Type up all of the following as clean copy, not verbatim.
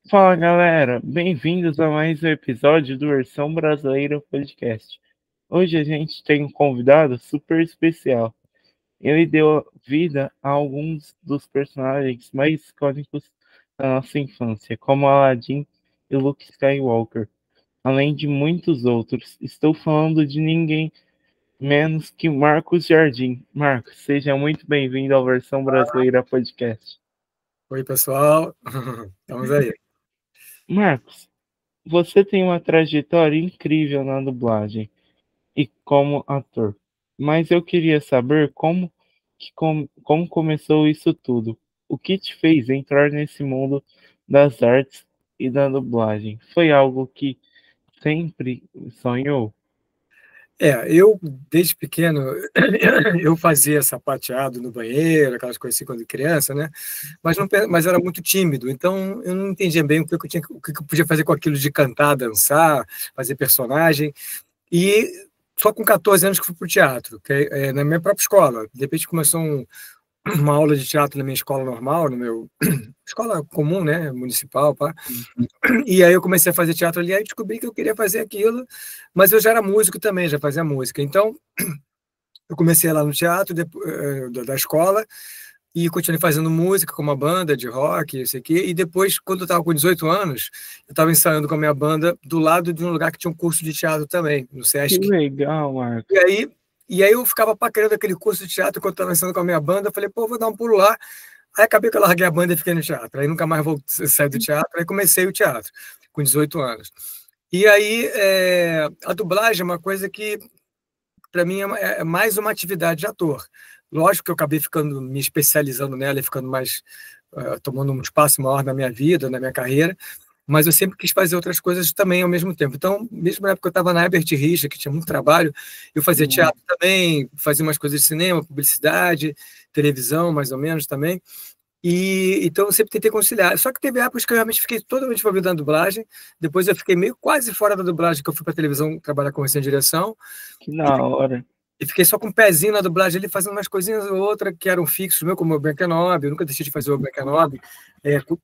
Fala galera, bem-vindos a mais um episódio do Versão Brasileira Podcast. Hoje a gente tem um convidado super especial. Ele deu vida a alguns dos personagens mais icônicos da nossa infância, como Aladdin e Luke Skywalker, além de muitos outros. Estou falando de ninguém menos que Marcos Jardim. Marcos, seja muito bem-vindo ao Versão Brasileira Podcast. Oi, pessoal. Estamos aí. Marcos, você tem uma trajetória incrível na dublagem e como ator, mas eu queria saber como começou isso tudo. O que te fez entrar nesse mundo das artes e da dublagem? Foi algo que sempre sonhou? Eu, desde pequeno, eu fazia sapateado no banheiro, aquelas coisas assim quando criança, né? Mas era muito tímido, então eu não entendia bem o que eu podia fazer com aquilo de cantar, dançar, fazer personagem. E só com 14 anos que fui para o teatro, na minha própria escola. De repente começou uma aula de teatro na minha escola normal, no meu escola comum, né, municipal, pá. E aí eu comecei a fazer teatro ali, aí descobri que eu queria fazer aquilo, mas eu já era músico também, já fazia música. Então, eu comecei lá no teatro da escola e continuei fazendo música com uma banda de rock, isso aqui. E depois, quando eu estava com 18 anos, eu estava ensaiando com a minha banda do lado de um lugar que tinha um curso de teatro também, no Que Sesc. legal, Marcos. E aí eu ficava paquerando aquele curso de teatro quando eu estava ensaiando com a minha banda. Eu falei, pô, vou dar um pulo lá. Aí acabei que eu larguei a banda e fiquei no teatro. Aí nunca mais voltei, saí do teatro. Aí comecei o teatro com 18 anos. E aí a dublagem é uma coisa que, para mim, é mais uma atividade de ator. Lógico que eu acabei me especializando nela e ficando mais, tomando um espaço maior na minha vida, na minha carreira, mas eu sempre quis fazer outras coisas também ao mesmo tempo. Então, mesmo na época que eu estava na Herbert Richa, que tinha muito trabalho, eu fazia teatro também, fazia umas coisas de cinema, publicidade, televisão, mais ou menos também. E então eu sempre tentei conciliar. Só que teve épocas que eu realmente fiquei totalmente envolvido na dublagem. Depois eu fiquei meio quase fora da dublagem, que eu fui para televisão trabalhar com direção. Que da hora. E fiquei só com um pezinho na dublagem ali, fazendo umas coisinhas ou outra que eram fixos, meu, como o Ben Kenobi. Eu nunca deixei de fazer o Ben Kenobi.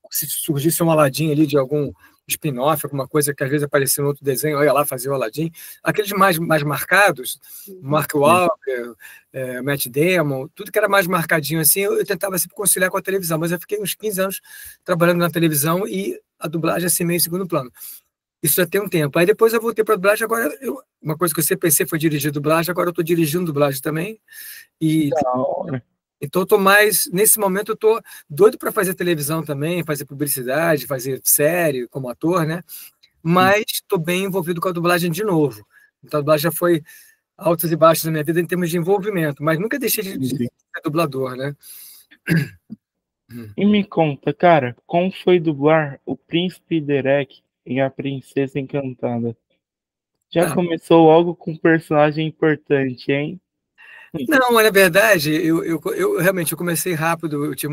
Se surgisse um Aladdin ali de algum spin-off, alguma coisa que às vezes aparecia no outro desenho, olha lá, fazia o Aladdin. Aqueles mais marcados, Mark Wahlberg, Matt Damon, tudo que era mais marcadinho assim, eu tentava sempre conciliar com a televisão, mas eu fiquei uns 15 anos trabalhando na televisão e a dublagem assim meio em segundo plano. Isso já tem um tempo. Aí depois eu voltei para a dublagem, agora uma coisa que eu sempre pensei foi dirigir dublagem, agora eu estou dirigindo dublagem também. E Da hora. então eu estou mais, nesse momento eu estou doido para fazer televisão também, fazer publicidade, fazer série como ator, né? Mas estou bem envolvido com a dublagem de novo. Então a dublagem já foi altos e baixos na minha vida em termos de envolvimento, mas nunca deixei de ser dublador, né? E me conta, cara, como foi dublar o Príncipe Derek em A Princesa Encantada? Já Ah, começou logo com um personagem importante, hein? não, na verdade, eu realmente eu comecei rápido, eu tive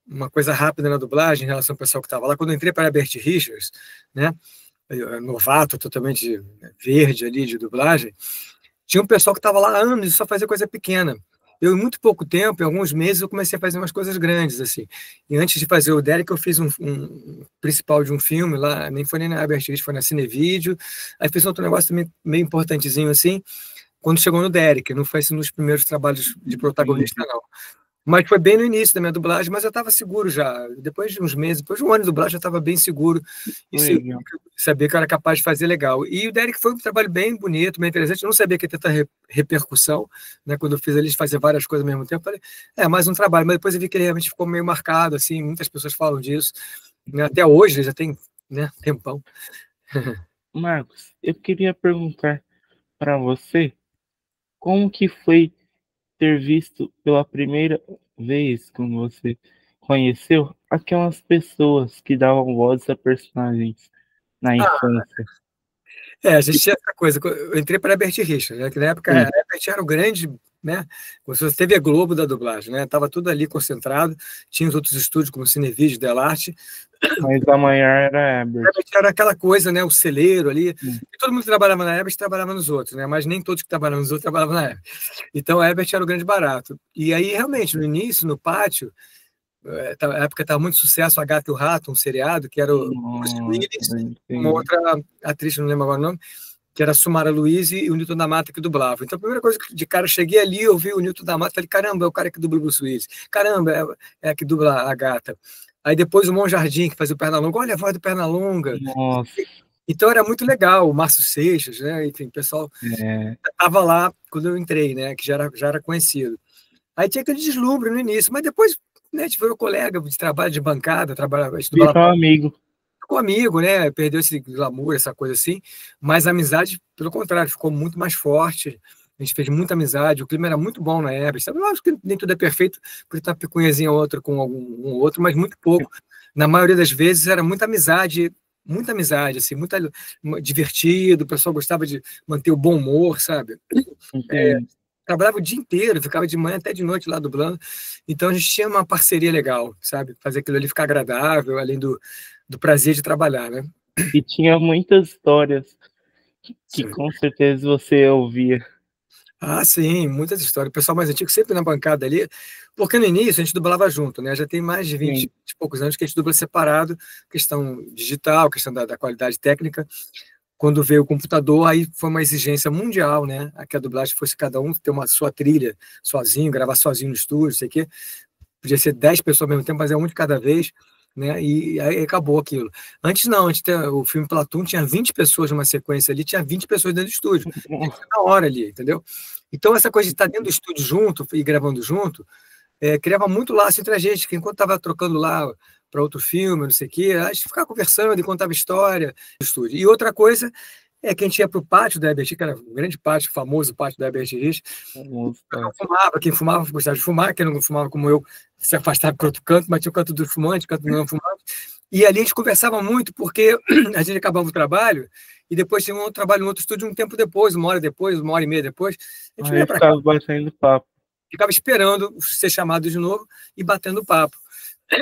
uma coisa rápida na dublagem em relação ao pessoal que estava lá. Quando eu entrei para Herbert Richards, né, novato, totalmente verde ali de dublagem, tinha um pessoal que estava lá há anos e só fazia coisa pequena. Eu, em muito pouco tempo, em alguns meses, eu comecei a fazer umas coisas grandes, assim. E antes de fazer o Derek, eu fiz um principal de um filme lá, nem foi nem na Herbert Richards, foi na Cinevídeo. Aí fiz outro negócio também meio importantezinho, assim, quando chegou no Derek. Não foi assim nos primeiros trabalhos de protagonista, não. Mas foi bem no início da minha dublagem, mas eu estava seguro já. Depois de uns meses, depois de um ano de dublagem, eu estava bem seguro e Legal. sabia que eu era capaz de fazer legal. E o Derek foi um trabalho bem bonito, bem interessante. Eu não sabia que ia ter tanta repercussão, né? Quando eu fiz ele fazer várias coisas ao mesmo tempo, eu falei, mais um trabalho. Mas depois eu vi que ele realmente ficou meio marcado, assim, muitas pessoas falam disso. Né? Até hoje, já tem, né, tempão. Marcos, eu queria perguntar para você como que foi ter visto pela primeira vez, quando você conheceu aquelas pessoas que davam voz a personagens na infância. A gente tinha essa coisa. Eu entrei para a Herbert Richards, né? Que na época a Sim, Herbert era o grande, né? Você teve a Globo da dublagem, né? Tava tudo ali concentrado. Tinha os outros estúdios, como Cinevídeo, Delarte. mas a maior era A Herbert. Herbert era aquela coisa, né? O celeiro ali. Sim. E todo mundo que trabalhava na Herbert trabalhava nos outros, né? Mas nem todos que trabalhavam nos outros trabalhavam na Herbert. Então a Herbert era o grande barato. E aí, realmente, no início, no pátio, Na época estava muito sucesso A Gata e o Rato, um seriado, que era o Bruce Willis, uma outra atriz, não lembro agora o nome, que era a Sumara Luiz e o Newton da Mata que dublava. Então, a primeira coisa que de cara, cheguei ali, eu vi o Newton da Mata, falei, caramba, é o cara que dubla o Bruce Willis. Caramba, é a que dubla a Gata. Aí depois o Monjardim, que fazia o Pernalonga, olha a voz do Pernalonga. Nossa. Então era muito legal, o Márcio Seixas, né? Enfim, o pessoal estava lá quando eu entrei, né? Que já era conhecido. Aí tinha aquele deslumbre no início, mas depois, né, a gente virou colega de trabalho de bancada, Virou amigo. Ficou amigo, né? Perdeu esse glamour, essa coisa assim, mas a amizade, pelo contrário, ficou muito mais forte. A gente fez muita amizade, o clima era muito bom na época. Sabe? Lógico que nem tudo é perfeito, porque tá picunhazinha outra com um outro, mas muito pouco. Na maioria das vezes era muita amizade, assim, muito divertido, o pessoal gostava de manter o bom humor, sabe? Trabalhava o dia inteiro, ficava de manhã até de noite lá dublando. Então a gente tinha uma parceria legal, sabe? Fazer aquilo ali ficar agradável, além do prazer de trabalhar, né? E tinha muitas histórias que com certeza você ouvia. Ah, sim, muitas histórias. O pessoal mais antigo sempre na bancada ali, porque no início a gente dublava junto, né? Já tem mais de 20 e poucos anos que a gente dubla separado, questão digital, questão da qualidade técnica. Quando veio o computador, aí foi uma exigência mundial, né? Que a dublagem fosse cada um ter uma sua trilha sozinho, gravar sozinho no estúdio, sei que podia ser 10 pessoas ao mesmo tempo, mas é um de cada vez, né? E aí acabou aquilo. Antes não, o filme Platoon tinha 20 pessoas numa sequência ali, tinha 20 pessoas dentro do estúdio. Na hora ali, entendeu? Então essa coisa de estar dentro do estúdio junto e gravando junto, criava muito laço entre a gente, que enquanto estava trocando lá para outro filme, não sei o quê, a gente ficava conversando e contava história no estúdio. E outra coisa é que a gente ia para o pátio da Herbert, que era um grande pátio, famoso pátio da Herbert Rich. Quem fumava gostava de fumar, quem não fumava como eu se afastava para outro canto, mas tinha o canto do fumante, o canto do não fumante. E ali a gente conversava muito, porque a gente acabava o trabalho e depois tinha um outro trabalho em outro estúdio um tempo depois, uma hora depois, uma hora e meia depois. A gente ia para cá, batendo papo. Ficava esperando ser chamado de novo e batendo papo.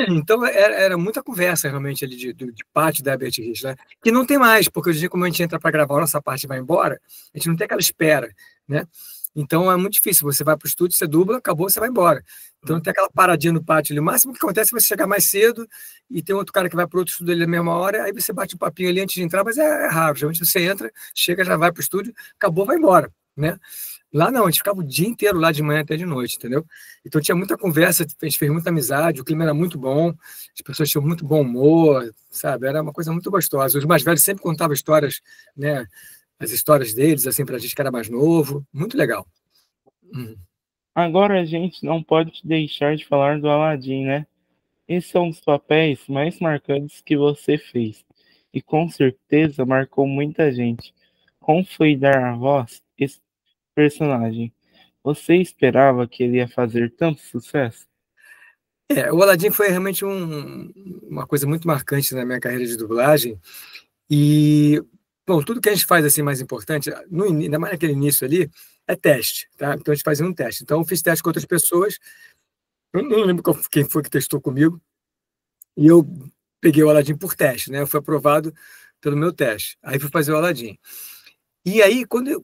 Então era muita conversa realmente ali de parte da Herbert Rich, né? Que não tem mais, porque hoje em dia, como a gente entra para gravar, a nossa parte vai embora, a gente não tem aquela espera, né? Então é muito difícil. Você vai para o estúdio, você dubla, acabou, você vai embora. Então não tem aquela paradinha no pátio ali. O máximo que acontece é você chegar mais cedo e tem outro cara que vai para outro estúdio ali na mesma hora, aí você bate um papinho ali antes de entrar, mas é raro. Geralmente você entra, chega, já vai para o estúdio, acabou, vai embora, né? Lá não, a gente ficava o dia inteiro lá de manhã até de noite, entendeu? Então tinha muita conversa, a gente fez muita amizade, o clima era muito bom, as pessoas tinham muito bom humor, sabe? Era uma coisa muito gostosa. Os mais velhos sempre contavam histórias, né? As histórias deles, assim, pra gente que era mais novo. Muito legal. Agora a gente não pode deixar de falar do Aladdin, né? Esse é um dos papéis mais marcantes que você fez. E com certeza marcou muita gente. Como foi dar a voz a esse personagem? Você esperava que ele ia fazer tanto sucesso? O Aladdin foi realmente uma coisa muito marcante na minha carreira de dublagem. E, bom, tudo que a gente faz assim mais importante, ainda mais naquele início ali, é teste, tá? Então a gente fazia um teste. Então eu fiz teste com outras pessoas, eu não lembro quem foi que testou comigo, e eu peguei o Aladdin por teste, né? Eu fui aprovado pelo meu teste. Aí fui fazer o Aladdin. E aí, quando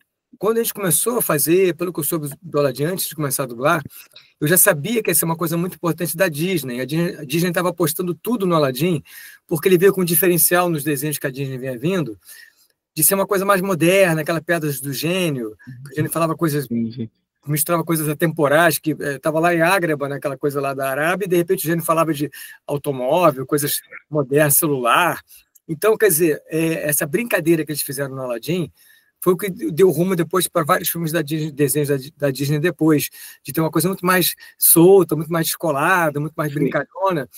a gente começou a fazer, pelo que eu soube do Aladdin antes de começar a dublar, eu já sabia que ia ser uma coisa muito importante da Disney. A Disney estava apostando tudo no Aladdin, porque ele veio com um diferencial nos desenhos que a Disney vinha vindo, de ser uma coisa mais moderna, aquela Pedras do Gênio, que a gente falava coisas, misturava coisas atemporais, que estava lá em Ágraba, naquela coisa lá da Arábia, e de repente o Gênio falava de automóvel, coisas modernas, celular. Então, quer dizer, essa brincadeira que eles fizeram no Aladdin foi o que deu rumo depois para vários filmes da Disney, desenhos da Disney depois, de ter uma coisa muito mais solta, muito mais descolada, muito mais brincalhona.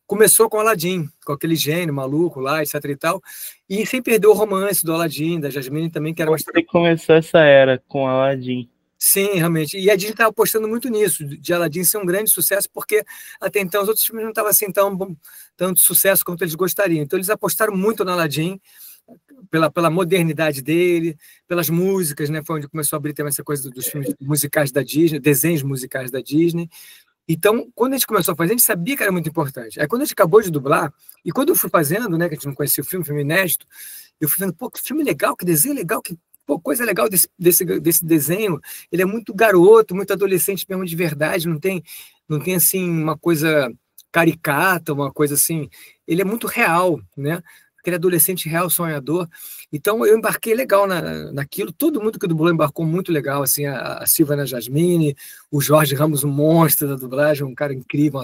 Começou com o Aladdin, com aquele gênio maluco lá, etc e tal, e sem perder o romance do Aladdin, da Jasmine também, que era uma história... começou essa era com Aladdin. Sim, realmente. E a Disney estava apostando muito nisso, de Aladdin ser um grande sucesso, porque até então os outros filmes não estavam assim tanto sucesso quanto eles gostariam. Então eles apostaram muito no Aladdin, pela modernidade dele, pelas músicas, né? Foi onde começou a abrir também essa coisa dos filmes musicais da Disney, desenhos musicais da Disney. Então, quando a gente começou a fazer, a gente sabia que era muito importante. Aí, quando a gente acabou de dublar, e quando eu fui fazendo, né, que a gente não conhecia o filme inédito, eu fui vendo, pô, que filme legal, que desenho legal, que coisa legal desse desenho. Ele é muito garoto, muito adolescente mesmo de verdade, não tem assim uma coisa caricata, uma coisa assim. Ele é muito real, né? Aquele adolescente real, sonhador. Então, eu embarquei legal naquilo. Todo mundo que dublou embarcou muito legal, assim, a Silvana Jasmine, o Jorge Ramos, um monstro da dublagem, um cara incrível,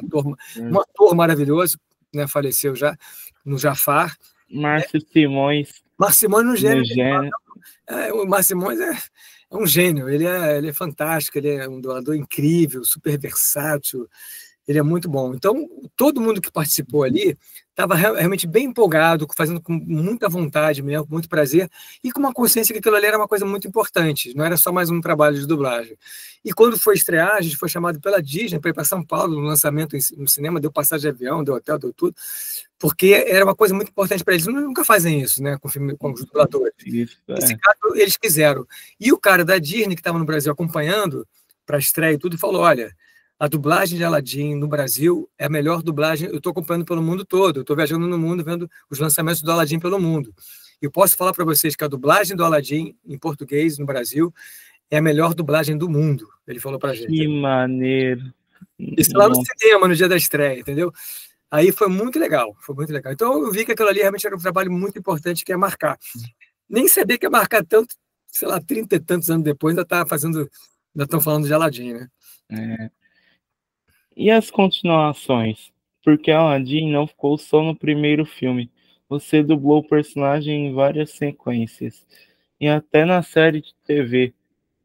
um ator maravilhoso, né? Faleceu já, no Jafar. Márcio Simões. Marcimões no gênero. No gênero. O Marcimões é um gênio, ele é fantástico, ele é um dublador incrível, super versátil, ele é muito bom. Então, todo mundo que participou ali estava realmente bem empolgado, fazendo com muita vontade mesmo, com muito prazer, e com uma consciência que aquilo ali era uma coisa muito importante, não era só mais um trabalho de dublagem. E quando foi estrear, a gente foi chamado pela Disney para ir para São Paulo, no lançamento no cinema, deu passagem de avião, deu hotel, deu tudo, porque era uma coisa muito importante para eles. Eles nunca fazem isso, né, com os dubladores. Nesse caso, eles quiseram. E o cara da Disney, que estava no Brasil acompanhando para a estreia e tudo, falou: olha, a dublagem de Aladdin no Brasil é a melhor dublagem. Eu estou acompanhando pelo mundo todo, eu estou viajando no mundo, vendo os lançamentos do Aladdin pelo mundo. E posso falar para vocês que a dublagem do Aladdin em português no Brasil é a melhor dublagem do mundo. Ele falou para a gente. Que maneiro. Isso lá no cinema, no dia da estreia, entendeu? Aí foi muito legal, foi muito legal. Então eu vi que aquilo ali realmente era um trabalho muito importante, que é marcar. Nem sabia que ia marcar tanto, sei lá, 30 e tantos anos depois, ainda estão falando de Aladdin, né? E as continuações? Porque Aladdin não ficou só no primeiro filme. Você dublou o personagem em várias sequências. E até na série de TV,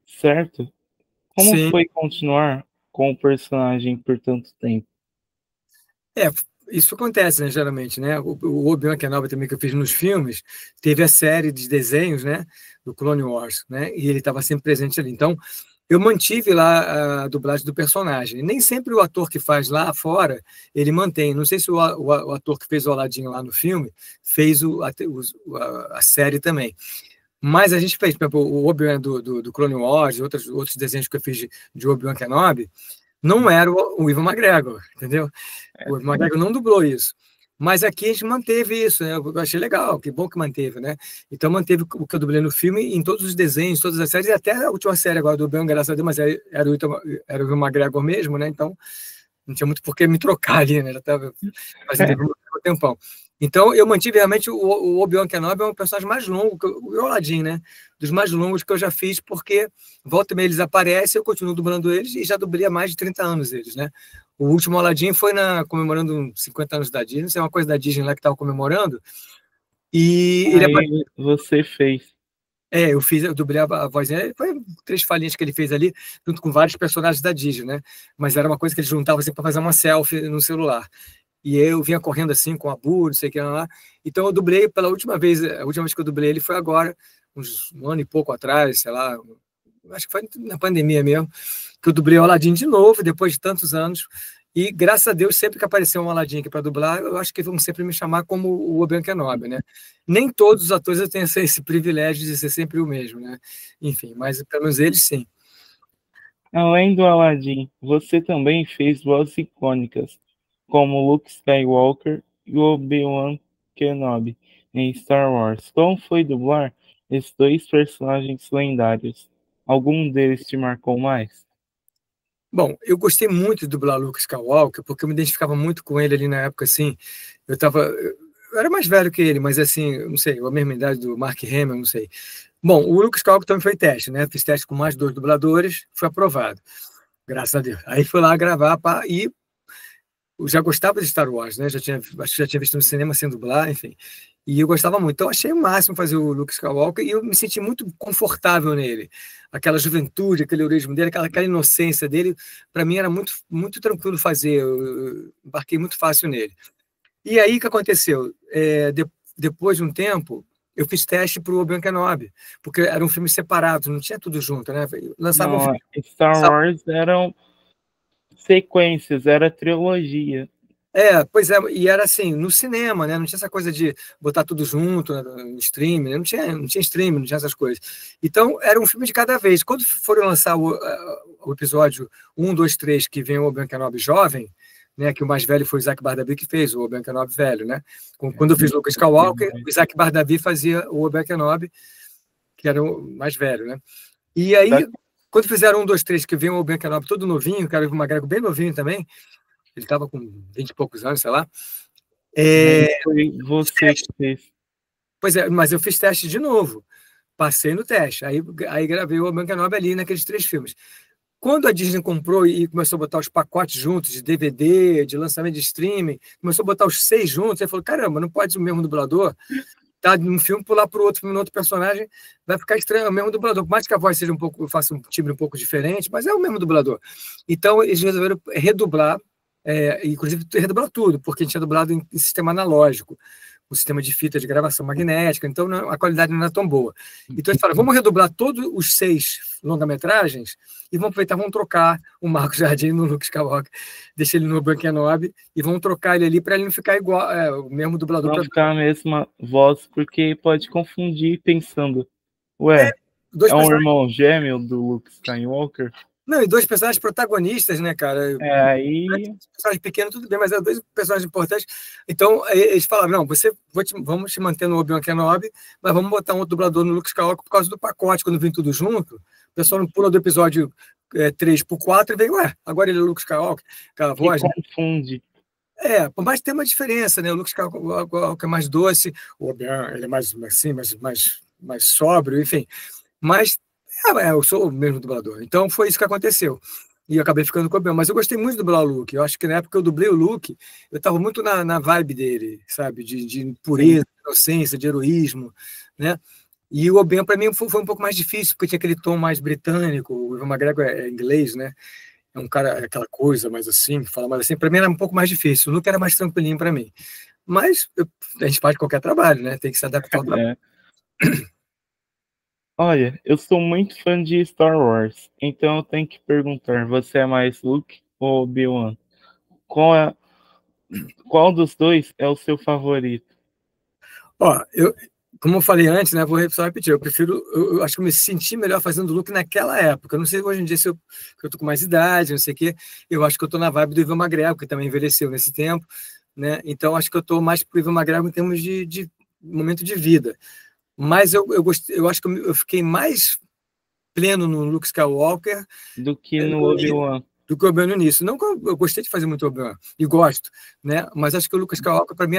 certo? Como Sim. foi continuar com o personagem por tanto tempo? Isso acontece, né, geralmente, né? O Obi-Wan Kenobi também, que eu fiz nos filmes, teve a série de desenhos, né, do Clone Wars, né? E ele estava sempre presente ali. Então, eu mantive lá a dublagem do personagem. Nem sempre o ator que faz lá fora, ele mantém. Não sei se o ator que fez o Aladdin lá no filme fez a série também. Mas a gente fez, por exemplo, o Obi-Wan do Clone Wars, outros desenhos que eu fiz de Obi-Wan Kenobi, não era o Ivan McGregor, entendeu? O Ivan McGregor não dublou isso. Mas aqui a gente manteve isso, né? Eu achei legal, que bom que manteve, né? Então manteve o que eu dublei no filme, em todos os desenhos, todas as séries, e até a última série agora do Obi-Wan, graças a Deus, mas era o Ivan McGregor mesmo, né? Então não tinha muito por que me trocar ali, né? Já estava fazendo um tempão. Então, eu mantive realmente o Obi-Wan Kenobi, é um personagem mais longo, o Aladdin, né? Dos mais longos que eu já fiz, porque volta e meia eles aparecem, eu continuo dublando eles, e já dublei há mais de 30 anos eles, né? O último Aladdin foi comemorando 50 anos da Disney, isso é uma coisa da Disney lá que estava comemorando, e Aí você fez. Eu dublei a voz dele, foi 3 falinhas que ele fez ali, junto com vários personagens da Disney, né? Mas era uma coisa que ele juntava assim para fazer uma selfie no celular. E eu vinha correndo assim com a Bu, não sei o que lá. Então eu dublei pela última vez, a última vez que eu dublei ele foi agora, um ano e pouco atrás, sei lá, acho que foi na pandemia mesmo, que eu dublei o Aladdin de novo, depois de tantos anos. E graças a Deus, sempre que apareceu um Aladdin aqui para dublar, eu acho que vão sempre me chamar como o Obi-Wan Kenobi, né? Nem todos os atores eu tenho esse privilégio de ser sempre o mesmo, né? Enfim, mas pelo menos eles sim. Além do Aladdin, você também fez vozes icônicas, como Luke Skywalker e Obi-Wan Kenobi em Star Wars. Como foi dublar esses 2 personagens lendários? Algum deles te marcou mais? Bom, eu gostei muito de dublar Luke Skywalker, porque eu me identificava muito com ele ali na época, assim, eu era mais velho que ele, mas assim, eu não sei, a mesma idade do Mark Hamill, não sei. Bom, o Luke Skywalker também foi teste, né? Fiz teste com mais 2 dubladores, foi aprovado, graças a Deus. Aí fui lá gravar, e eu já gostava de Star Wars, né? Acho que já tinha visto no cinema sem dublar, enfim. E eu gostava muito. Então, achei o máximo fazer o Luke Skywalker e eu me senti muito confortável nele. Aquela juventude, aquele heroísmo dele, aquela inocência dele, para mim era muito, muito tranquilo fazer. Eu embarquei muito fácil nele. E aí, o que aconteceu? Depois de um tempo, eu fiz teste para o Obi-Wan Kenobi, porque eram filmes separados, não tinha tudo junto, né? Lançava um filme. Star Wars eram sequências, era trilogia. Pois é, e era assim, no cinema, né? Não tinha essa coisa de botar tudo junto, né, no streaming, né? Não tinha streaming, não tinha essas coisas. Então, era um filme de cada vez. Quando foram lançar o episódio 1, 2, 3, que vem o Obi-Wan Kenobi jovem, né? Que o mais velho foi o Isaac Bardabi que fez, o Obi-Wan Kenobi velho, né? Quando eu fiz Luke Skywalker, o Isaac Bardabi fazia o Obi-Wan Kenobi, que era o mais velho, né? E aí, quando fizeram 1, 2, 3, que vem o Obi-Wan Kenobi todo novinho, o cara uma grego bem novinho também, ele estava com 20 e poucos anos, sei lá. Foi você que fez. Pois é, mas eu fiz teste de novo. Passei no teste. Aí gravei o Obi-Wan Kenobi ali naqueles 3 filmes. Quando a Disney comprou e começou a botar os pacotes juntos, de DVD, de lançamento de streaming, começou a botar os 6 juntos, aí falou, caramba, não pode ser o mesmo dublador? Tá num filme, pular para o outro filme, no outro personagem, vai ficar estranho, é o mesmo dublador. Por mais que a voz seja faça um timbre um pouco diferente, mas é o mesmo dublador. Então, eles resolveram redublar, inclusive redublar tudo, porque a gente tinha dublado em sistema analógico, o sistema de fita de gravação magnética, então a qualidade não era tão boa. Então eles falaram, vamos redublar todos os 6 longa-metragens e vamos aproveitar, vamos trocar o Marcos Jardim no Luke Skywalker, deixar ele no Obi-Wan Kenobi e vamos trocar ele ali para ele não ficar igual, o mesmo dublador. Não ficar a mesma voz, porque pode confundir pensando, ué, é um irmão gêmeo do Luke Skywalker? Não, e 2 personagens protagonistas, né, cara? Aí... Personagem pequeno, tudo bem, mas é 2 personagens importantes. Então, eles falaram, não, vamos te manter no Obi-Wan Kenobi, mas vamos botar um outro dublador no Luke Skywalker por causa do pacote, quando vem tudo junto. O pessoal não pula do episódio 3 pro 4 e vem, ué, agora ele é o Luke Skywalker. Aquela voz, né? Confunde. Por mais que tem uma diferença, né? O Luke Skywalker é mais doce, o Obi-Wan ele é mais assim, mais sóbrio, enfim. Mas eu sou o mesmo dublador. Então foi isso que aconteceu. E eu acabei ficando com o Obi-Wan. Mas eu gostei muito de dublar o Luke. Eu acho que na época que eu dublei o Luke, eu estava muito na vibe dele, sabe? De pureza, de inocência, de heroísmo, né? E o Obi-Wan, para mim, foi um pouco mais difícil, porque tinha aquele tom mais britânico. O Ivan McGregor é inglês, né? É um cara, aquela coisa mais assim, fala mais assim. Para mim era um pouco mais difícil. O Luke era mais tranquilinho para mim. Mas a gente faz qualquer trabalho, né? Tem que se adaptar ao trabalho. Olha, eu sou muito fã de Star Wars, então eu tenho que perguntar, você é mais Luke ou Obi-Wan? Qual dos dois é o seu favorito? Ó, como eu falei antes, né, vou só repetir, eu acho que eu me senti melhor fazendo Luke naquela época. Eu não sei hoje em dia se eu tô com mais idade, não sei o quê. Eu acho que eu tô na vibe do Ivan McGregor, que também envelheceu nesse tempo, né? Então acho que eu tô mais pro Ivan McGregor em termos de momento de vida. Mas eu acho que eu fiquei mais pleno no Luke Skywalker do que no Obi-Wan. Do que o Obi-Wan no início. Não que eu gostei de fazer muito Obi-Wan, e gosto, né? Mas acho que o Luke Skywalker, para mim,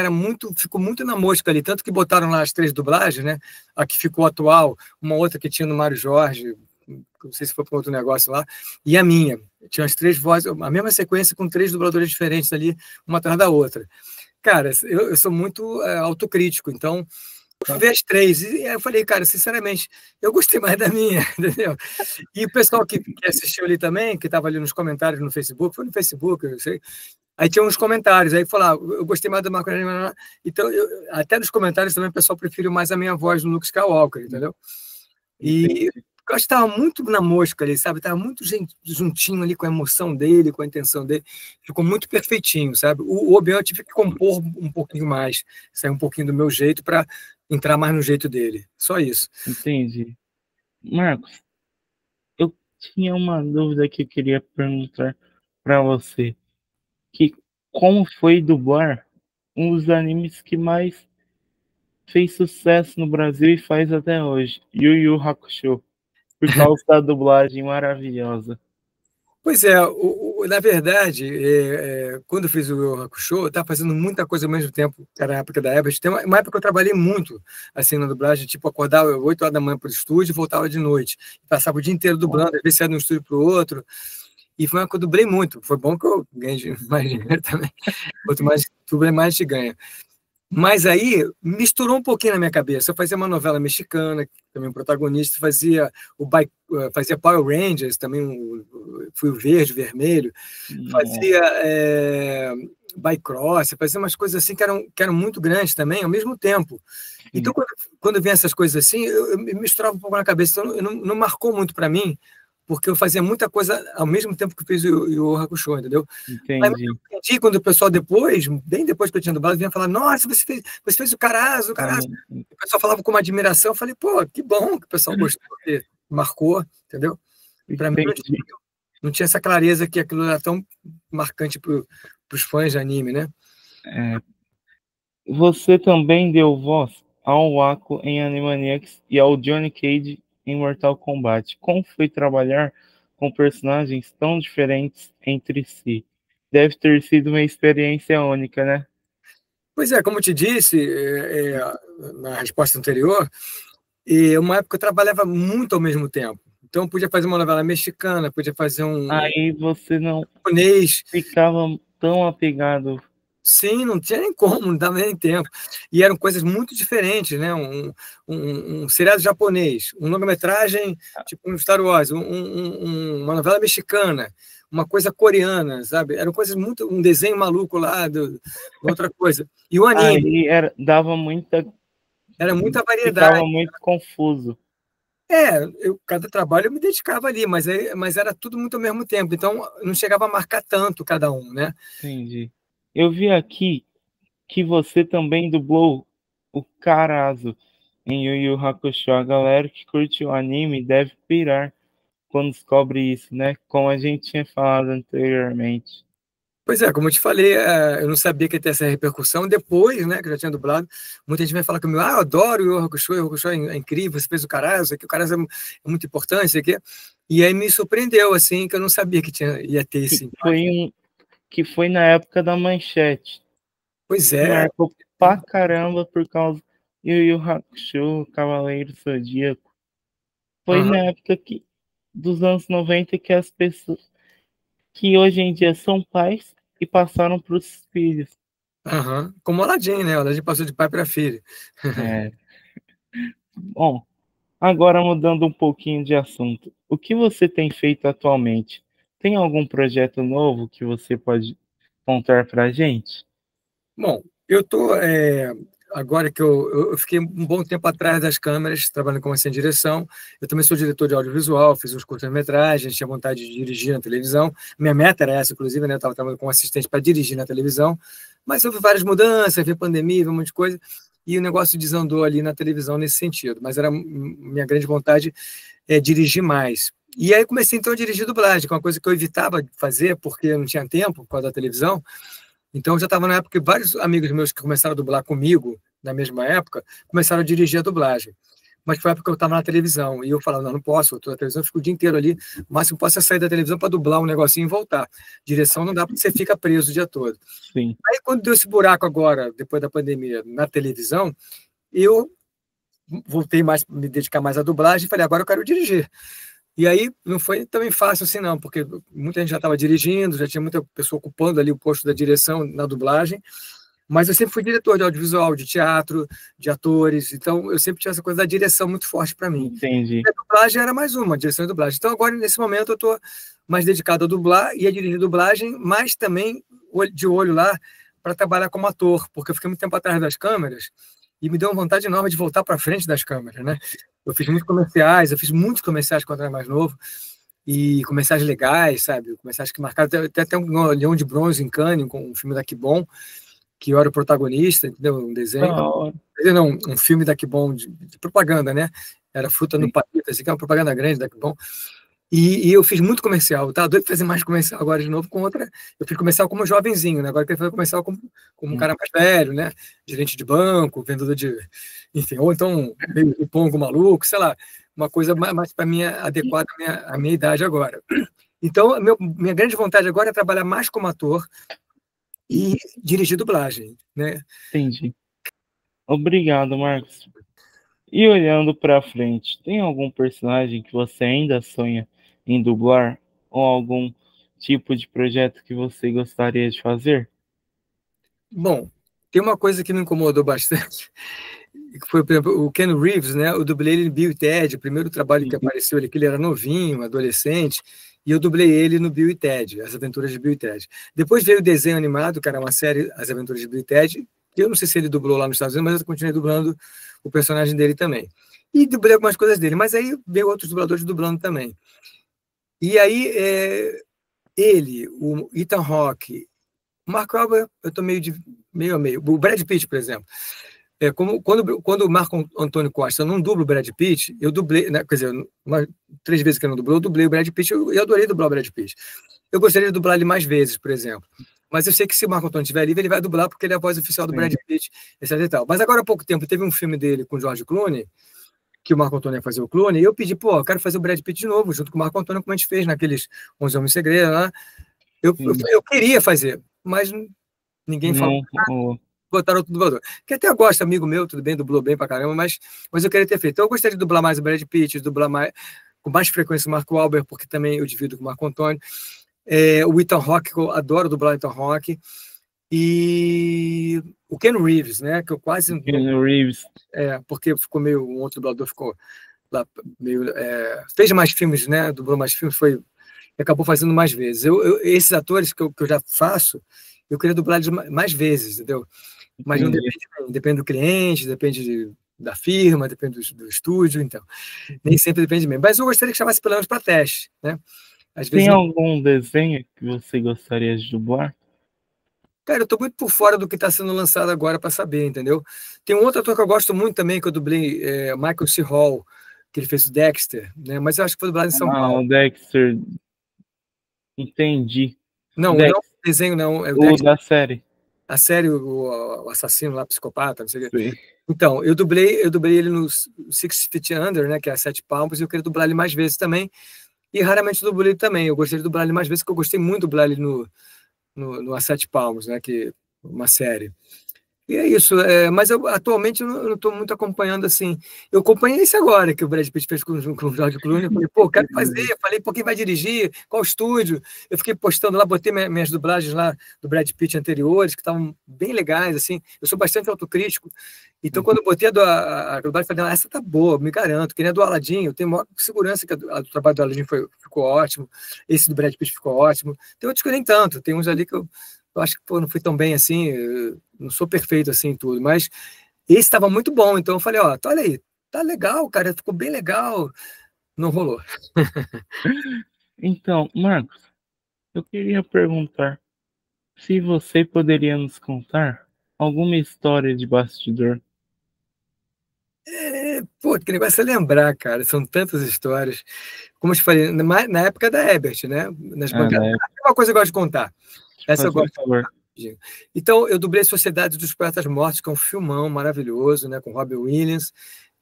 ficou muito na mosca ali. Tanto que botaram lá as 3 dublagens, né? A que ficou atual, uma outra que tinha no Mário Jorge, não sei se foi para outro negócio lá, e a minha. Tinha as 3 vozes, a mesma sequência com 3 dubladores diferentes ali, uma atrás da outra. Cara, eu sou muito autocrítico, então eu fui ver as 3 e eu falei, cara, sinceramente, eu gostei mais da minha, entendeu? E o pessoal que assistiu ali também, que estava ali nos comentários no Facebook, foi no Facebook, eu sei, aí tinha uns comentários, aí falava, eu gostei mais da Marco, então até nos comentários também o pessoal preferiu mais a minha voz do Luke Skywalker, entendeu? E eu acho que estava muito na mosca ali, sabe? Estava muito juntinho ali com a emoção dele, com a intenção dele. Ficou muito perfeitinho, sabe? O Obi-Wan eu tive que compor um pouquinho mais, sair um pouquinho do meu jeito para entrar mais no jeito dele. Só isso. Entendi. Marcos, eu tinha uma dúvida que eu queria perguntar para você. Como foi dublar um dos animes que mais fez sucesso no Brasil e faz até hoje, Yu Yu Hakusho, por causa da dublagem maravilhosa. Pois é, na verdade, quando eu fiz o Yu Yu Hakusho, eu estava fazendo muita coisa ao mesmo tempo, era a época da Ebert. Tem uma época que eu trabalhei muito assim na dublagem, tipo, acordava 8 horas da manhã para o estúdio e voltava de noite. Passava o dia inteiro dublando, às vezes ia de um estúdio para o outro. E foi uma que eu dublei muito. Foi bom que eu ganhei mais dinheiro também. Quanto mais dublei, mais te ganha. Mas aí misturou um pouquinho na minha cabeça. Eu fazia uma novela mexicana, também um protagonista, fazia Power Rangers, também fui o verde, vermelho, fazia Bycross, fazia umas coisas assim que eram muito grandes também, ao mesmo tempo. Então, quando vinha essas coisas assim, eu me misturava um pouco na cabeça. Então, não marcou muito para mim, porque eu fazia muita coisa ao mesmo tempo que eu fiz o Yu Hakusho, entendeu? Entendi. Mas eu entendi quando o pessoal bem depois que eu tinha dublado, vinha falar, nossa, você fez o Carazo. O pessoal falava com uma admiração, eu falei, pô, que bom que o pessoal gostou, que marcou, entendeu? Para mim, não tinha essa clareza que aquilo era tão marcante para os fãs de anime, né? Você também deu voz ao Wakko em Animaniacs e ao Johnny Cage em Mortal Kombat. Como foi trabalhar com personagens tão diferentes entre si? deve ter sido uma experiência única, né? Pois é, como eu te disse na resposta anterior, uma época eu trabalhava muito ao mesmo tempo. Então, eu podia fazer uma novela mexicana, podia fazer um Aí você não japonês. ficava tão apegado. Sim, não tinha nem como, não dava nem tempo. E eram coisas muito diferentes, né? Um seriado japonês, um longa-metragem, tipo um Star Wars, uma novela mexicana, uma coisa coreana, sabe? Eram coisas muito. Um desenho maluco lá, outra coisa. E o anime, Aí dava muita. era muita Ficava variedade. muito confuso. Cada trabalho eu me dedicava ali, mas era tudo muito ao mesmo tempo, então não chegava a marcar tanto cada um, né? Entendi. Eu vi aqui que você também dublou o Carazo em Yu Yu Hakusho. A galera que curte o anime deve pirar quando descobre isso, né? Como a gente tinha falado anteriormente. Pois é, como eu te falei, eu não sabia que ia ter essa repercussão. Depois, né, que eu já tinha dublado, muita gente vai falar comigo, eu adoro o Yu Yu Hakusho é incrível, você fez o Carazo, o Carazo é muito importante, isso aqui. E aí me surpreendeu, assim, que eu não sabia que ia ter esse impacto. Que foi na época da Manchete. Pois é, Marcou pra caramba por causa Yu Yu Hakusho, Cavaleiro Zodíaco. Foi aham, na época dos anos 90 que as pessoas que hoje em dia são pais e passaram para os filhos. aham. Como o Aladdin, né? O Aladdin passou de pai para filho. É. Bom, agora mudando um pouquinho de assunto. O que você tem feito atualmente? Tem algum projeto novo que você pode contar para a gente? Bom, eu tô agora que eu fiquei um bom tempo atrás das câmeras, trabalhando como assistente de direção. Eu também sou diretor de audiovisual, fiz uns curtas-metragens, tinha vontade de dirigir na televisão. Minha meta era essa, inclusive, né? Eu estava trabalhando como assistente para dirigir na televisão. Mas houve várias mudanças, veio pandemia, veio um monte de coisa, e o negócio desandou ali na televisão nesse sentido. Mas era minha grande vontade dirigir mais. E aí comecei então a dirigir dublagem, que é uma coisa que eu evitava fazer porque eu não tinha tempo por causa da televisão. Então, eu já estava na época que vários amigos meus que começaram a dublar comigo, na mesma época, começaram a dirigir a dublagem. Mas foi a época que eu estava na televisão. E eu falava, não posso, eu estou na televisão, eu fico o dia inteiro ali. O máximo que posso é sair da televisão para dublar um negocinho e voltar. Direção não dá, porque você fica preso o dia todo. Sim. Aí, quando deu esse buraco agora, depois da pandemia, na televisão, eu voltei mais, me dedicar mais à dublagem e falei, agora eu quero dirigir. E aí não foi também fácil assim, não, porque muita gente já estava dirigindo, já tinha muita pessoa ocupando ali o posto da direção na dublagem, mas eu sempre fui diretor de audiovisual, de teatro, de atores, então eu sempre tinha essa coisa da direção muito forte para mim. Entendi. E a dublagem era mais uma, a direção de dublagem. Então agora, nesse momento, eu estou mais dedicado a dublar e a dirigir dublagem, mas também de olho lá para trabalhar como ator, porque eu fiquei muito tempo atrás das câmeras e me deu uma vontade enorme de voltar para frente das câmeras, né? Eu fiz muitos comerciais quando era mais novo, e comerciais legais, sabe? Comerciais que marcaram até um Leão de Bronze em Cannes, com um filme da Kibon, que eu era o protagonista, entendeu? Um desenho. Não, um filme da Kibon de propaganda, né? Era Fruta no Palito, assim, que é uma propaganda grande da Kibon. E eu fiz muito comercial, tá doido pra fazer mais comercial agora de novo com outra. Eu fiz comercial como jovenzinho, né? Agora eu quero fazer comercial como um cara mais velho, né? Gerente de banco, vendedor de. Enfim, ou então meio pongo maluco, sei lá, uma coisa mais para mim adequada à minha idade agora. Então, minha grande vontade agora é trabalhar mais como ator e dirigir dublagem, né? Entendi. Obrigado, Marcos. E olhando para frente, tem algum personagem que você ainda sonha em dublar ou algum tipo de projeto que você gostaria de fazer? Bom, tem uma coisa que me incomodou bastante, que foi, por exemplo, o Ken Reeves, né? Eu dublei ele em Bill e Ted, o primeiro trabalho que apareceu ele, que ele era novinho, adolescente, e eu dublei ele no Bill e Ted, As Aventuras de Bill e Ted. Depois veio o desenho animado, que era uma série, As Aventuras de Bill e Ted, que eu não sei se ele dublou lá nos Estados Unidos, mas eu continuei dublando o personagem dele também. E dublei algumas coisas dele, mas aí veio outros dubladores dublando também. E aí, ele, o Ethan Hawke, o Mark Wahlberg, eu estou meio a meio. O Brad Pitt, por exemplo. Quando o Marco Antônio Costa não dubla o Brad Pitt, eu dublei, né, quer dizer, 3 vezes que ele não dublou, eu dublei o Brad Pitt, eu adorei dublar o Brad Pitt. Eu gostaria de dublar ele mais vezes, por exemplo. Mas eu sei que se o Marco Antônio estiver livre, ele vai dublar porque ele é a voz oficial do Brad Pitt, etc e tal. Mas agora há pouco tempo teve um filme dele com o George Clooney, que o Marco Antônio ia fazer o Clooney, e eu pedi, eu quero fazer o Brad Pitt de novo, junto com o Marco Antônio, como a gente fez naqueles 11 Homens Segredos lá. Eu queria fazer, mas ninguém falou. Não, Botaram outro dublador. Que até eu gosto, amigo meu, tudo bem, dublou bem pra caramba, mas eu queria ter feito. Então, eu gostaria de dublar mais o Brad Pitt, dublar mais, com mais frequência o Marco Wahlberg, porque também eu divido com o Marco Antônio. O Ethan Hawke, que eu adoro dublar o Ethan Hawke. E o Ken Reeves, né? Que eu quase. Ken Reeves. Porque ficou meio. Um outro dublador ficou lá meio. Fez mais filmes, né? Dublou mais filmes, acabou fazendo mais vezes. Esses atores que eu já faço, eu queria dublar eles mais vezes, entendeu? Mas não depende de mim, depende do cliente, depende da firma, depende do estúdio, então. Nem sempre depende de mim. Mas eu gostaria que chamasse pelo menos para teste, né? Às vezes Tem algum desenho que você gostaria de dublar? Cara, eu tô muito por fora do que está sendo lançado agora para saber, entendeu? Tem um outro ator que eu gosto muito também, que eu dublei, Michael C. Hall, que ele fez o Dexter, né? Mas eu acho que foi dublado em São Paulo. O Dexter. Entendi. Não, Dexter. não o desenho, não. É o Dexter da série. A série, o assassino lá, psicopata, não sei o quê. Sim. Então, eu dublei ele no Six Feet Under, né? Que é a Sete Palmos, e eu queria dublar ele mais vezes também. E raramente dublei ele também. Eu gostaria de dublar ele mais vezes, porque eu gostei muito de dublar ele no A Sete Palmos, né? Que uma série. E é isso, mas atualmente eu não estou muito acompanhando assim. Eu acompanhei esse agora, que o Brad Pitt fez com o George Clooney. Eu falei, pô, quero fazer. Eu falei, pô, quem vai dirigir? Qual estúdio? Eu fiquei postando lá, botei minhas dublagens lá do Brad Pitt anteriores, que estavam bem legais, assim. Eu sou bastante autocrítico. Então, quando eu botei a dublagem, eu falei, essa tá boa, me garanto. Que nem a do Aladdin, eu tenho maior segurança que a do trabalho do Aladdin ficou ótimo. Esse do Brad Pitt ficou ótimo. Tem outros que nem tanto. Tem uns ali que eu acho que não fui tão bem assim, não sou perfeito assim em tudo, mas esse estava muito bom, então eu falei, olha aí, tá legal, cara, ficou bem legal, não rolou. Então, Marcos, eu queria perguntar se você poderia nos contar alguma história de bastidor. Que negócio é lembrar, cara, são tantas histórias. Como eu te falei, na época da Ebert, né? Nas bancadas. Uma coisa que eu gosto de contar. Essa eu gosto de contar. Então, eu dublei Sociedade dos Poetas Mortos, que é um filmão maravilhoso, né? Com Robin Williams,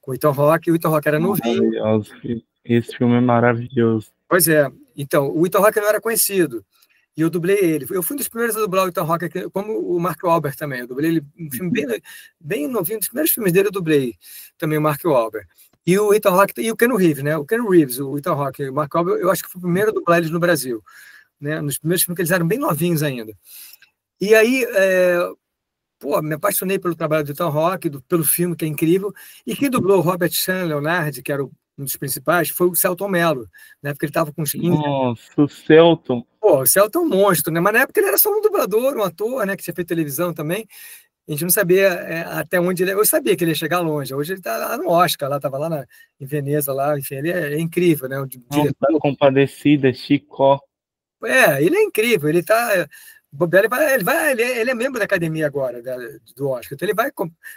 com o Ethan Hawke. O Ethan Hawke era novinho. Esse filme é maravilhoso. Pois é. Então, o Ethan Hawke não era conhecido. E eu dublei ele. Eu fui um dos primeiros a dublar o Ethan Hawke, como o Mark Wahlberg também. Eu dublei ele, um filme bem novinho, um dos primeiros filmes dele eu dublei também o Mark Wahlberg. E o Ethan Hawke, e o Ken Reeves, né? O Ken Reeves, o Ethan Hawke e o Mark Wahlberg, eu acho que foi o primeiro a dublar eles no Brasil, né? Nos primeiros filmes que eles eram bem novinhos ainda. E aí, me apaixonei pelo trabalho do Ethan Hawke, pelo filme, que é incrível. E quem dublou o Robert Sean Leonard, que era um dos principais, foi o Selton Mello, né? Porque ele estava com uns 15 anos. Nossa, o Selton. Pô, o Selton é um monstro, né? Mas na época ele era só um dublador, um ator, né? Que tinha feito televisão também. A gente não sabia até onde ele... Eu sabia que ele ia chegar longe. Hoje ele está lá no Oscar, estava lá em Veneza, lá. Enfim, ele é incrível, né? Diretor. Compadecida, Chicó. Ele é incrível. Ele está... Ele é membro da academia agora, do Oscar. Então ele vai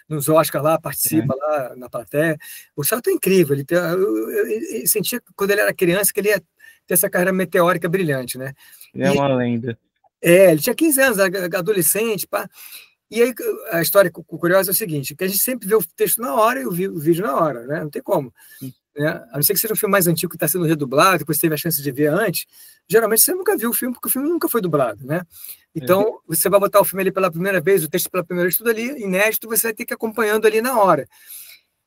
nos Oscars lá, participa lá na plateia. O Selton é incrível. Eu sentia quando ele era criança que ele ia ter essa carreira meteórica brilhante, né? Ele é uma lenda. Ele tinha 15 anos, adolescente, pá. E aí a história curiosa é o seguinte, que a gente sempre vê o texto na hora e o vídeo na hora, né? Não tem como. Né? A não ser que seja um filme mais antigo que está sendo redublado, depois teve a chance de ver antes, geralmente você nunca viu o filme, porque o filme nunca foi dublado, né? Então, você vai botar o filme ali pela primeira vez, o texto pela primeira vez, tudo ali inédito, você vai ter que ir acompanhando ali na hora.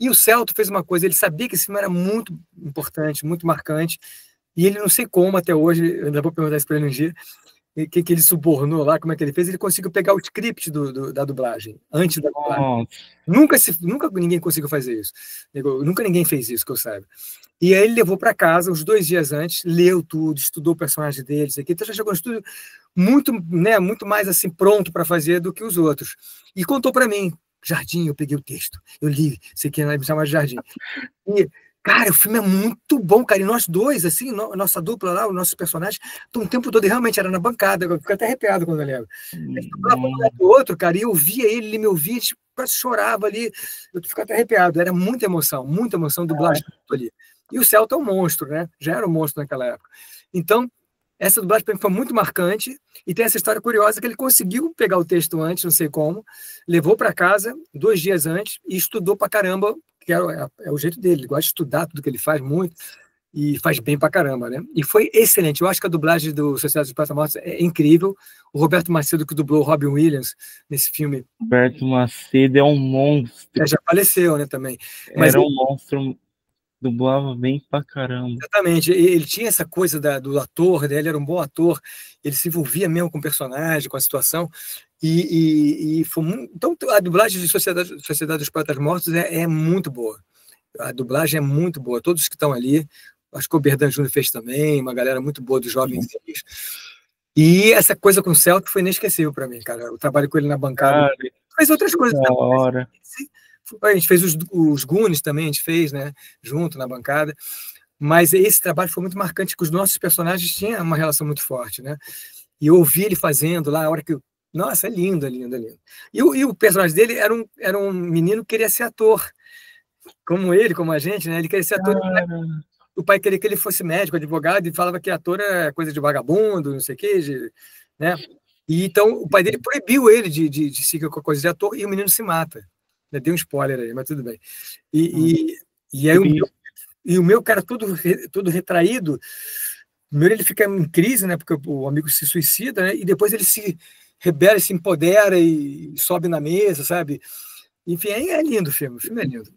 E o Selton fez uma coisa, ele sabia que esse filme era muito importante, muito marcante, e ele, não sei como até hoje, eu ainda vou perguntar isso para ele um dia, o que ele subornou lá, como é que ele fez, ele conseguiu pegar o script da dublagem, antes da dublagem. Nunca ninguém conseguiu fazer isso. Nunca ninguém fez isso, que eu saiba. E aí ele levou para casa, uns 2 dias antes, leu tudo, estudou o personagem deles, então já chegou no estúdio muito, né, muito mais assim pronto para fazer do que os outros. E contou para mim, Jardim, eu peguei o texto, eu li, sei que me chama de Jardim. E, cara, o filme é muito bom, cara. E nós dois, assim, nossa dupla lá, o nosso personagem, o tempo todo, realmente era na bancada. Eu fico até arrepiado quando eu lembro. O outro, cara, e eu via ele me ouvia, tipo, quase chorava ali. Eu fico até arrepiado. Era muita emoção dublagem ali. E o Celto é um monstro, né? Já era um monstro naquela época. Então, essa dublagem para mim foi muito marcante. E tem essa história curiosa que ele conseguiu pegar o texto antes, não sei como, levou para casa 2 dias antes e estudou para caramba, que é o jeito dele, ele gosta de estudar tudo que ele faz muito, e faz bem pra caramba, né? E foi excelente. Eu acho que a dublagem do Sociedade dos Poetas Mortos é incrível. O Roberto Macedo, que dublou o Robin Williams nesse filme, Roberto Macedo é um monstro. já faleceu, né, também. Mas Era um monstro, dublava bem pra caramba. exatamente, ele tinha essa coisa do ator, né? Ele era um bom ator, ele se envolvia mesmo com o personagem, com a situação, e foi muito... Então, a dublagem de Sociedade dos Poetas Mortos é muito boa. A dublagem é muito boa, todos que estão ali, acho que o Berdan Júnior fez também, uma galera muito boa dos jovens. E essa coisa com o Celto foi inesquecível para mim, cara. Eu trabalho com ele na bancada. Cara, Fez outras coisas da também. hora. A gente fez os Goonies também, a gente fez, né? Junto na bancada. Mas esse trabalho foi muito marcante, que os nossos personagens tinham uma relação muito forte, né? E eu ouvi ele fazendo lá, a hora que... Nossa, é lindo, é lindo, é lindo. E o personagem dele era um menino que queria ser ator. Como ele, como a gente, né? Ele queria ser ator. O pai queria que ele fosse médico, advogado, e falava que ator é coisa de vagabundo, não sei o quê, né? E então o pai dele proibiu ele de seguir com a coisa de ator, e o menino se mata. Deu um spoiler aí, mas tudo bem. E aí o meu cara todo retraído, primeiro ele fica em crise, né? Porque o amigo se suicida, né? E depois ele se rebela, se empodera e sobe na mesa, sabe? Enfim, é lindo o filme é lindo.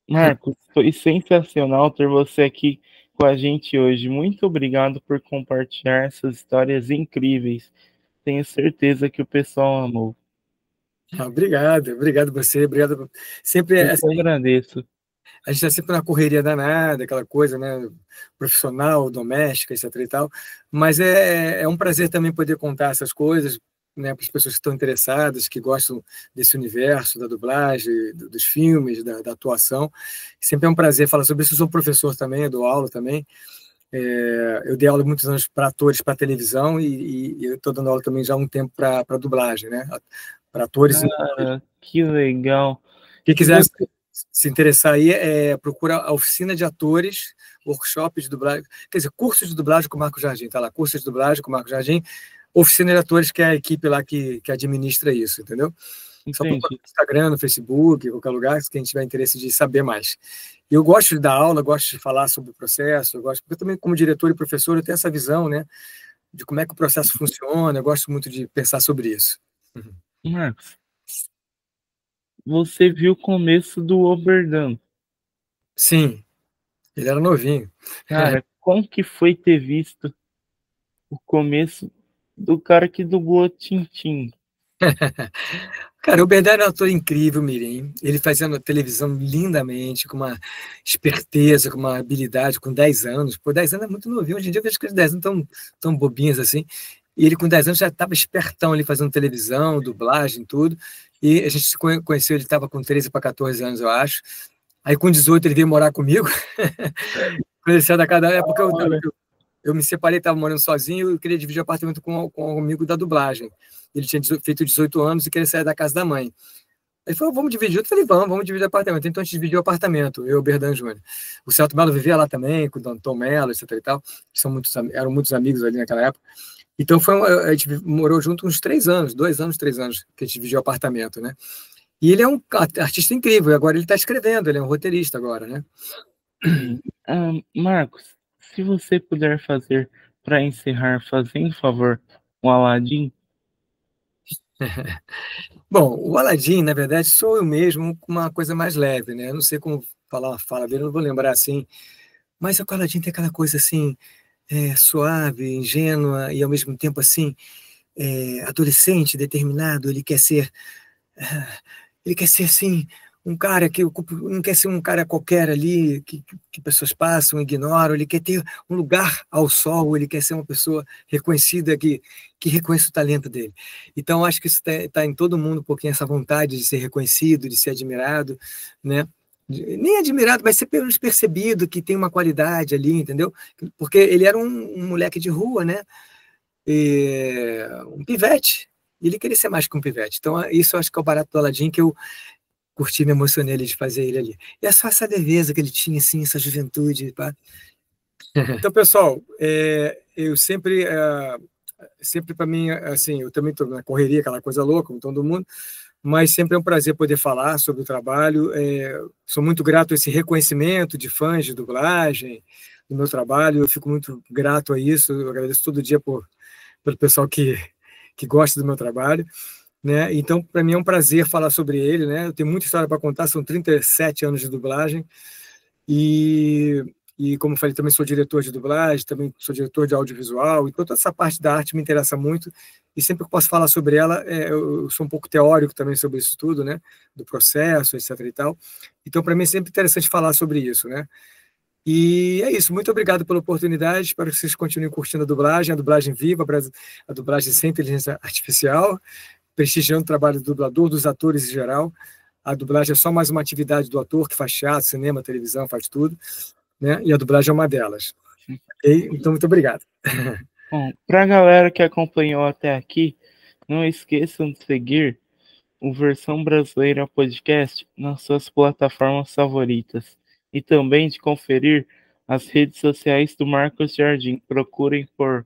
Marcos, foi sensacional ter você aqui com a gente hoje. Muito obrigado por compartilhar essas histórias incríveis. Tenho certeza que o pessoal amou. Obrigado você, obrigado. Sempre Eu assim, que agradeço. a gente está sempre na correria danada, aquela coisa, né, profissional, doméstica, etc e tal, mas é um prazer também poder contar essas coisas, né, para as pessoas que estão interessadas, que gostam desse universo, da dublagem, dos filmes, da atuação. Sempre é um prazer falar sobre isso. Eu sou professor também, eu dou aula também. Eu dei aula muitos anos para atores, para televisão, e eu estou dando aula também já há um tempo para dublagem, né, para atores. Cara, que legal. Quem E quiser você, se interessar aí, procura a oficina de atores, workshop de dublagem, quer dizer, curso de dublagem com o Marco Jardim, tá lá, curso de dublagem com o Marco Jardim, oficina de atores, que é a equipe lá que administra isso, entendeu? Só procura entende? no Instagram, no Facebook, em qualquer lugar, quem tiver interesse de saber mais. E eu gosto de dar aula, gosto de falar sobre o processo, porque eu também, como diretor e professor, eu tenho essa visão, né, de como é que o processo funciona, eu gosto muito de pensar sobre isso. Marcos, você viu o começo do Oberdan. Sim, ele era novinho. Cara, como que foi ter visto o começo do cara que dublou Tintin? Cara, o Bernardo é um ator incrível, Mirim. Ele fazendo televisão lindamente, com uma esperteza, com uma habilidade, com 10 anos. Pô, 10 anos é muito novinho. Hoje em dia eu vejo que os 10 anos tão bobinhos assim. E ele com 10 anos já estava espertão ali, fazendo televisão, dublagem, tudo. E a gente se conheceu, ele estava com 13 para 14 anos, eu acho. Aí com 18 ele veio morar comigo. Quando ele saiu da casa, é porque eu me separei, estava morando sozinho, eu queria dividir apartamento com um amigo da dublagem. Ele tinha feito 18 anos e queria sair da casa da mãe. Ele falou, vamos dividir? Eu falei, vamos dividir apartamento. Então a gente dividiu o apartamento, eu e o Berdan Júnior. O Celto Mello vivia lá também, com o Tom Mello, etc e tal. Eram muitos amigos ali naquela época. Então a gente morou junto uns 3 anos, 2 anos, 3 anos, que a gente dividiu o apartamento, né? E ele é um artista incrível, agora ele está escrevendo, ele é um roteirista agora, né? Marcos, se você puder fazer para encerrar, fazendo um favor, um Aladim. Bom, o Aladim, na verdade, sou eu mesmo com uma coisa mais leve, né? Eu não sei como falar uma fala dele, não vou lembrar assim, mas o Aladim tem aquela coisa assim, suave, ingênua e ao mesmo tempo assim, adolescente, determinado. Ele quer ser assim, um cara que não quer ser um cara qualquer ali, que pessoas passam, ignoram. Ele quer ter um lugar ao sol, ele quer ser uma pessoa reconhecida, que reconheça o talento dele. Então, acho que isso está em todo mundo um pouquinho, essa vontade de ser reconhecido, de ser admirado, né? Nem admirado, mas ser pelo menos percebido que tem uma qualidade ali, entendeu? Porque ele era um moleque de rua, né? Um pivete. E ele queria ser mais que um pivete. Então, isso eu acho que é o barato do Aladim, que eu curti, me emocionei ali de fazer ele ali. E é só essa leveza que ele tinha, assim, essa juventude. Pá. Então, pessoal, eu sempre para mim, assim, eu também estou na correria, aquela coisa louca, como todo mundo, mas sempre é um prazer poder falar sobre o trabalho. Sou muito grato a esse reconhecimento de fãs de dublagem, do meu trabalho, eu fico muito grato a isso, eu agradeço todo dia pelo pessoal que gosta do meu trabalho, né? Então, para mim é um prazer falar sobre ele, né? Eu tenho muita história para contar, são 37 anos de dublagem, e como eu falei, também sou diretor de dublagem, também sou diretor de audiovisual, então toda essa parte da arte me interessa muito, e sempre que eu posso falar sobre ela, eu sou um pouco teórico também sobre isso tudo, né, do processo, etc e tal, então para mim é sempre interessante falar sobre isso, né, e é isso, muito obrigado pela oportunidade, espero que vocês continuem curtindo a dublagem viva, a dublagem sem inteligência artificial, prestigiando o trabalho do dublador, dos atores em geral. A dublagem é só mais uma atividade do ator que faz teatro, cinema, televisão, faz tudo, né? E a dublagem é uma delas. Okay? Então, muito obrigado. Bom, para a galera que acompanhou até aqui, não esqueçam de seguir o Versão Brasileira Podcast nas suas plataformas favoritas e também de conferir as redes sociais do Marcos Jardim. Procurem por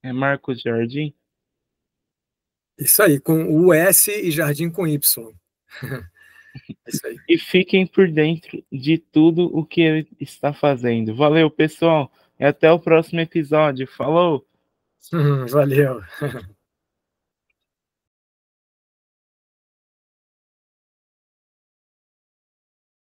@Marcos Jardim. Isso aí, com o S e Jardim com Y. É isso aí. E fiquem por dentro de tudo o que ele está fazendo. Valeu, pessoal, e até o próximo episódio. Falou! Valeu.